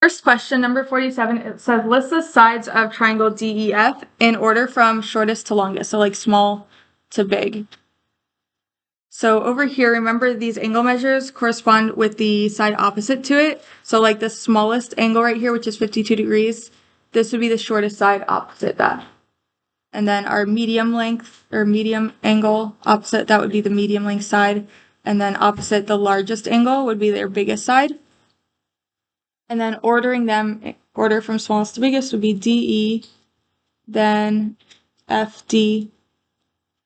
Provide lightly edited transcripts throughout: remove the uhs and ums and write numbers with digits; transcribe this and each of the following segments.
First question, number 47, it says list the sides of triangle DEF in order from shortest to longest, so like small to big. So over here, remember these angle measures correspond with the side opposite to it. So like the smallest angle right here, which is 52 degrees, this would be the shortest side opposite that. And then our medium length or medium angle opposite, that would be the medium length side. And then opposite the largest angle would be their biggest side. And then ordering them, order from smallest to biggest would be DE, then FD,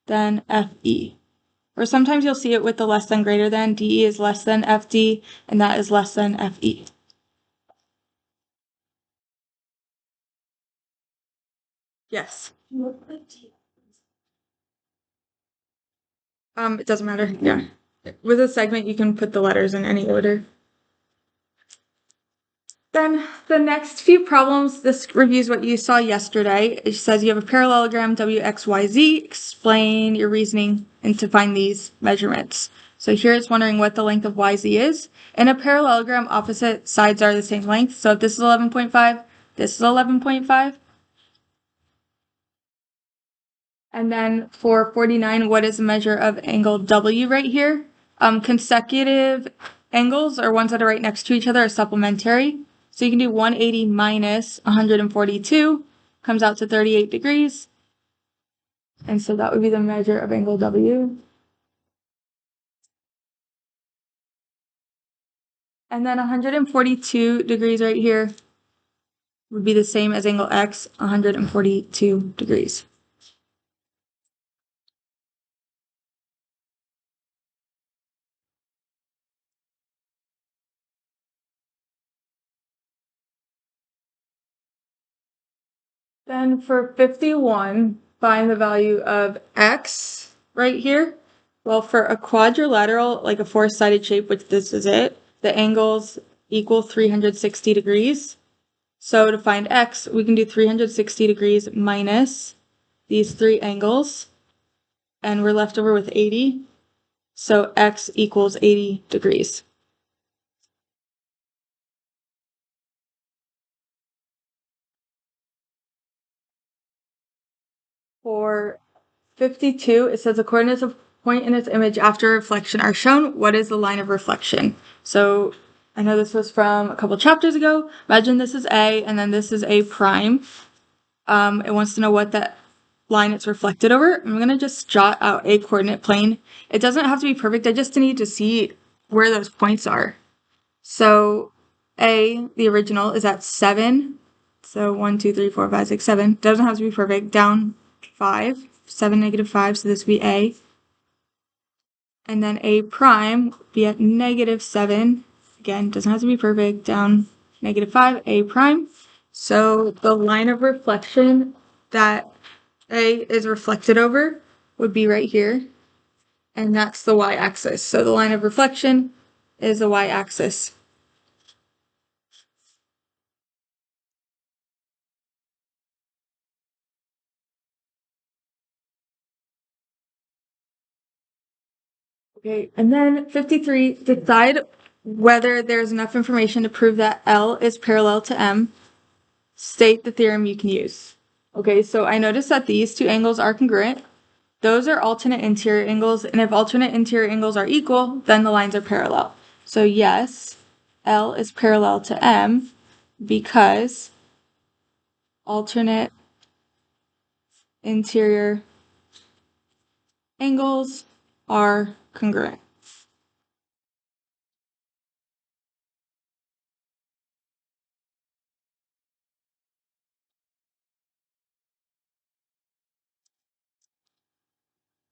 then FE. Or sometimes you'll see it with the less than greater than. DE is less than FD, and that is less than FE. Yes. It doesn't matter. Yeah. With a segment, you can put the letters in any order. Then the next few problems, this reviews what you saw yesterday. It says you have a parallelogram WXYZ, explain your reasoning and to find these measurements. So here it's wondering what the length of YZ is. In a parallelogram, opposite sides are the same length. So if this is 11.5, this is 11.5. And then for 49, what is the measure of angle W right here? Consecutive angles, or ones that are right next to each other, are supplementary. So you can do 180 minus 142, comes out to 38 degrees. And so that would be the measure of angle W. And then 142 degrees right here would be the same as angle X, 142 degrees. Then for 51, find the value of X right here. Well, for a quadrilateral, like a four-sided shape, which this is it, the angles equal 360 degrees. So to find X, we can do 360 degrees minus these three angles, and we're left over with 80. So X equals 80 degrees. For 52, it says the coordinates of point in its image after reflection are shown. What is the line of reflection? So I know this was from a couple chapters ago. Imagine this is A and then this is A prime. It wants to know what that line it's reflected over. I'm going to just jot out a coordinate plane. It doesn't have to be perfect. I just need to see where those points are. So A, the original, is at 7. So 1, 2, 3, 4, 5, 6, 7. Doesn't have to be perfect. Down 5. 7, negative 5, so this would be A. And then A prime would be at negative 7. Again, doesn't have to be perfect. Down negative 5, A prime. So the line of reflection that A is reflected over would be right here. And that's the y-axis. So the line of reflection is the y-axis. Okay, and then 53, decide whether there's enough information to prove that L is parallel to M. State the theorem you can use. Okay, so I noticed that these two angles are congruent. Those are alternate interior angles, and if alternate interior angles are equal, then the lines are parallel. So yes, L is parallel to M because alternate interior angles are congruent.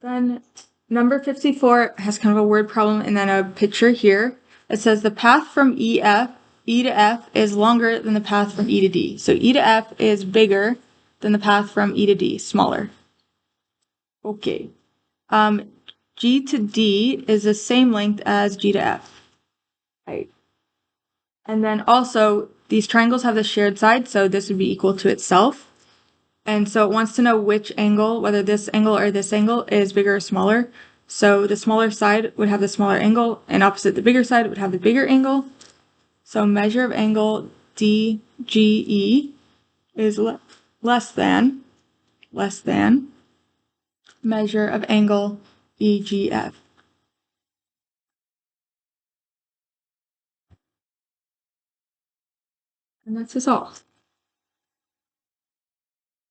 Then number 54 has kind of a word problem and then a picture here. It says the path from E to F is longer than the path from E to D. So E to F is bigger than the path from E to D, smaller. Okay. G to D is the same length as G to F. Right. And then also, these triangles have the shared side, so this would be equal to itself. And so it wants to know which angle, whether this angle or this angle, is bigger or smaller. So the smaller side would have the smaller angle, and opposite the bigger side would have the bigger angle. So measure of angle DGE is less than measure of angle EGF. And that's just all.